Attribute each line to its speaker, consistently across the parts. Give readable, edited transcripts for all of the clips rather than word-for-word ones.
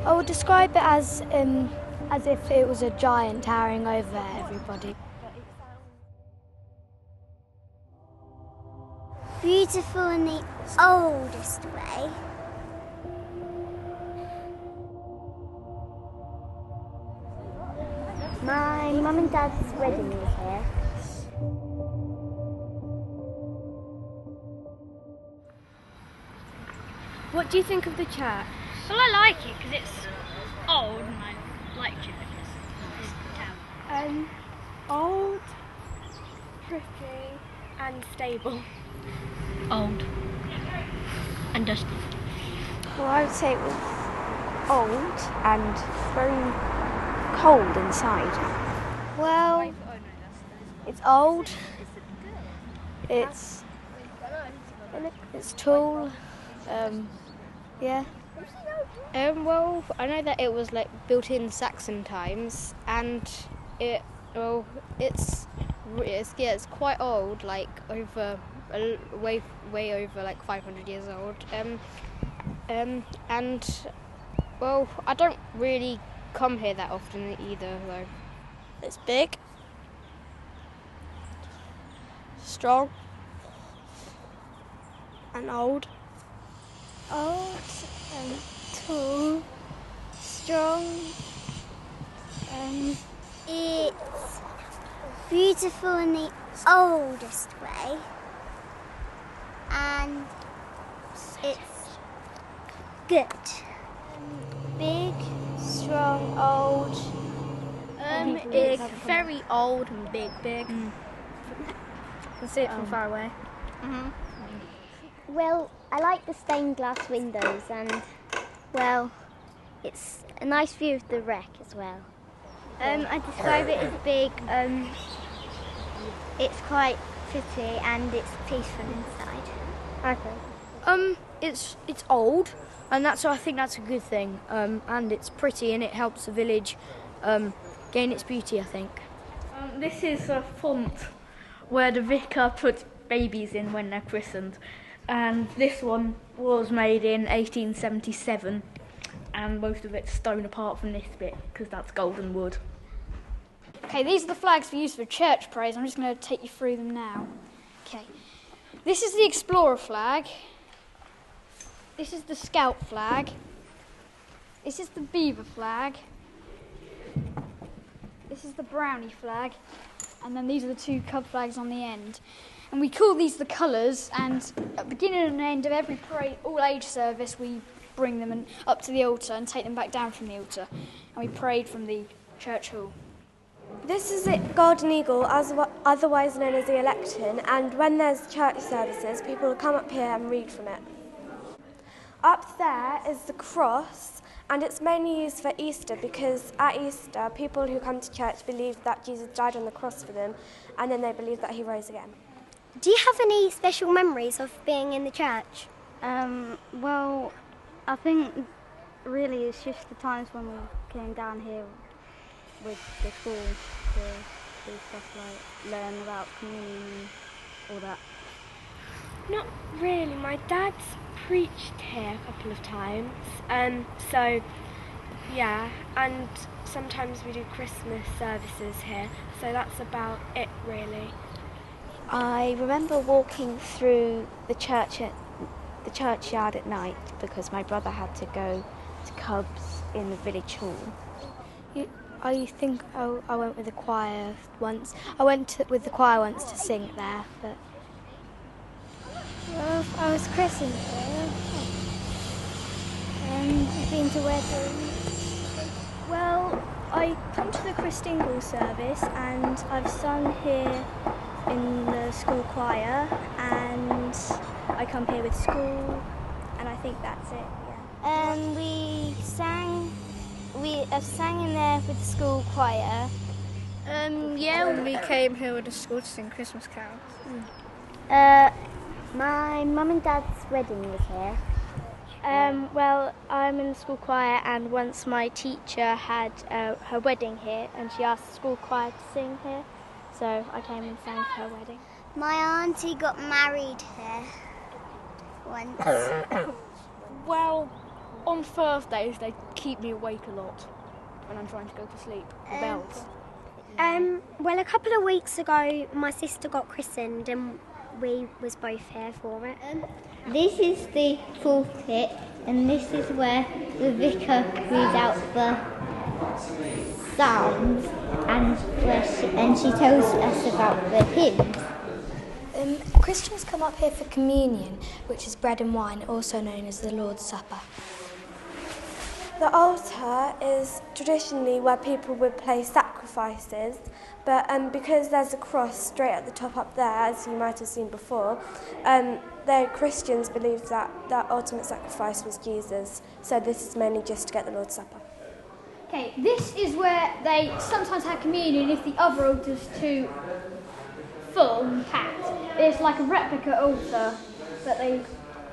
Speaker 1: I would describe it as if it was a giant towering over everybody.
Speaker 2: Beautiful in the oldest way. My mum and dad's wedding is here.
Speaker 1: What do you think of the church?
Speaker 3: Well, I like it because it's old and I like churches.
Speaker 4: Old, pretty and stable.
Speaker 3: Old and dusty.
Speaker 4: Well, I would say it was old and very cold inside.
Speaker 1: Well, it's old. It's tall. Yeah. Well, I know that it was like built in Saxon times, and it's quite old, like way over like 500 years old. And well, I don't really come here that often either, though.
Speaker 4: It's big, strong, and old.
Speaker 2: Old and tall, strong. It's beautiful in the oldest way, and it's good. Big, strong, old.
Speaker 1: It's very old and big.
Speaker 4: You can see it from far away.
Speaker 2: Well, I like the stained glass windows, and well, it's a nice view of the wreck as well. I describe it as big. It's quite pretty and it's peaceful inside.
Speaker 1: Okay. It's old, and I think that's a good thing. And it's pretty, and it helps the village gain its beauty, I think.
Speaker 3: This is a font where the vicar puts babies in when they're christened. And this one was made in 1877, and most of it's stone apart from this bit because that's golden wood.
Speaker 1: Okay, these are the flags we use for church praise. I'm just going to take you through them now. Okay, this is the Explorer flag. This is the Scout flag. This is the Beaver flag. This is the Brownie flag. And then these are the two Cub flags on the end. And we call these the colours, and at the beginning and end of every all-age service, we bring them up to the altar and take them back down from the altar. And we prayed from the church hall.
Speaker 4: This is the Golden Eagle, otherwise known as the Electon, and when there's church services, people will come up here and read from it. Up there is the cross, and it's mainly used for Easter because at Easter, people who come to church believe that Jesus died on the cross for them, and then they believe that he rose again.
Speaker 2: Do you have any special memories of being in the church?
Speaker 5: Well, I think really it's just the times when we came down here with the school to do stuff like learn about communion and all that.
Speaker 4: Not really. My dad's preached here a couple of times, so yeah, and sometimes we do Christmas services here, so that's about it really.
Speaker 6: I remember walking through the churchyard at night because my brother had to go to Cubs in the village hall.
Speaker 1: I think I went with the choir once. I went with the choir once to sing there, but
Speaker 2: Well, I was christened here. I've been to weddings.
Speaker 7: Well, I come to the Christingle service and I've sung here in the school choir, and I come here with school, and I think that's it, yeah.
Speaker 2: I've sang in there with the school choir.
Speaker 1: yeah, we came here with the school to sing Christmas carols.
Speaker 2: My mum and dad's wedding was here.
Speaker 7: Well, I'm in the school choir, and once my teacher had her wedding here, and she asked the school choir to sing here, so I came and sang for her wedding.
Speaker 2: My auntie got married here once.
Speaker 3: Well, on Thursdays they keep keep me awake a lot when I'm trying to go to sleep. The bells.
Speaker 2: Well, a couple of weeks ago, my sister got christened and we was both here for it.
Speaker 8: This is the pulpit, and this is where the vicar reads out the psalms, and she tells us about the hymns.
Speaker 9: Christians come up here for communion, which is bread and wine, also known as the Lord's Supper.
Speaker 4: The altar is traditionally where people would place sacrifices, but because there's a cross straight at the top up there, as you might have seen before, the Christians believe that that ultimate sacrifice was Jesus, so this is mainly just to get the Lord's Supper.
Speaker 1: Okay, this is where they sometimes have communion if the other altar's too full and packed. It's like a replica altar, but they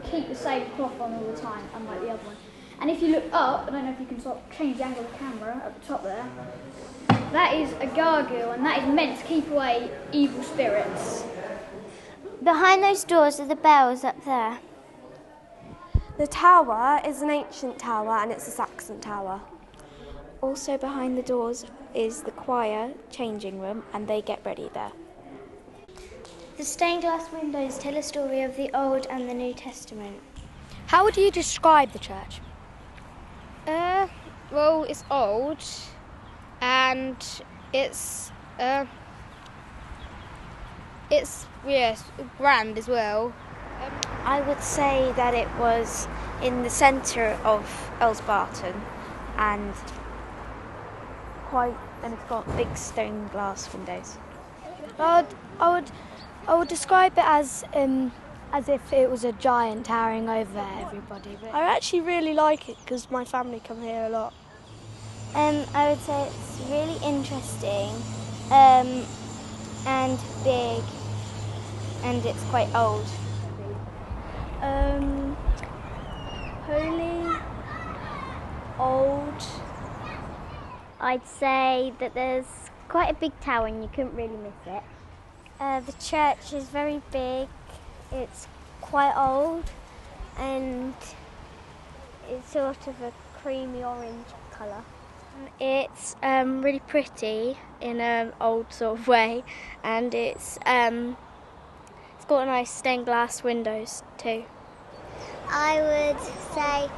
Speaker 1: keep the same cloth on all the time, unlike the other one. And if you look up, I don't know if you can sort of change the angle of the camera at the top there, that is a gargoyle, and that is meant to keep away evil spirits.
Speaker 2: Behind those doors are the bells up there.
Speaker 4: The tower is an ancient tower and it's a Saxon tower.
Speaker 6: Also behind the doors is the choir changing room, and they get ready there.
Speaker 7: The stained glass windows tell a story of the Old and the New Testament.
Speaker 9: How would you describe the church?
Speaker 10: Well, it's old, and it's grand as well.
Speaker 6: I would say that it was in the centre of Earls Barton, and it's got big stained glass windows.
Speaker 9: I would describe it as if it was a giant towering over everybody. But I actually really like it because my family come here a lot.
Speaker 7: I would say it's really interesting and big, and it's quite old.
Speaker 2: Holy, old. I'd say that there's quite a big tower and you couldn't really miss it. The church is very big, it's quite old, and it's sort of a creamy orange colour.
Speaker 10: It's really pretty in an old sort of way, and it's got nice stained glass windows too.
Speaker 2: I would say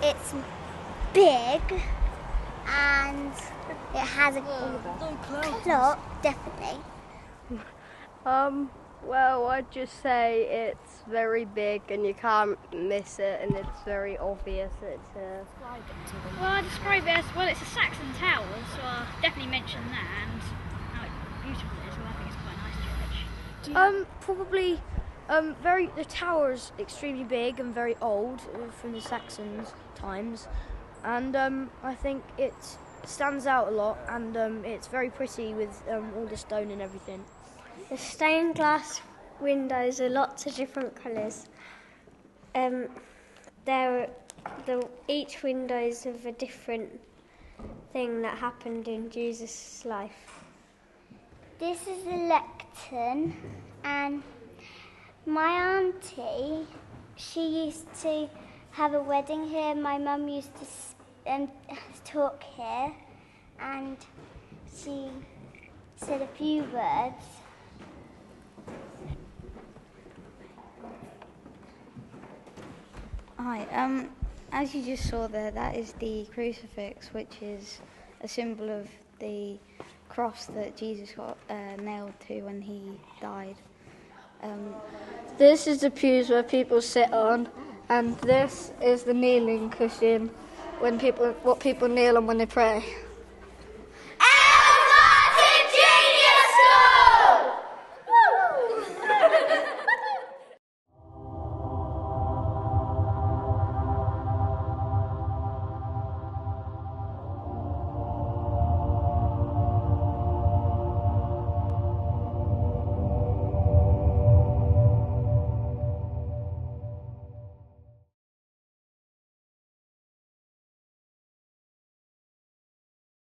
Speaker 2: it's big and it has a clock, definitely.
Speaker 10: Well, I'd just say it's very big and you can't miss it, and it's very obvious.
Speaker 1: Well, I describe it as, well, it's a Saxon tower, so I'll definitely mention that, and how beautiful it is. Well, I think it's quite a nice church.
Speaker 11: Probably the tower is extremely big and very old from the Saxon times, and I think it stands out a lot, and it's very pretty with all the stone and everything.
Speaker 2: The stained glass windows are lots of different colours. Each window's of a different thing that happened in Jesus' life.
Speaker 8: This is the lectern, and my auntie, she used to have a wedding here. My mum used to talk here, and she said a few words.
Speaker 5: Hi, as you just saw there, that is the crucifix, which is a symbol of the cross that Jesus got nailed to when he died.
Speaker 3: This is the pews where people sit on, and this is the kneeling cushion what people kneel on when they pray.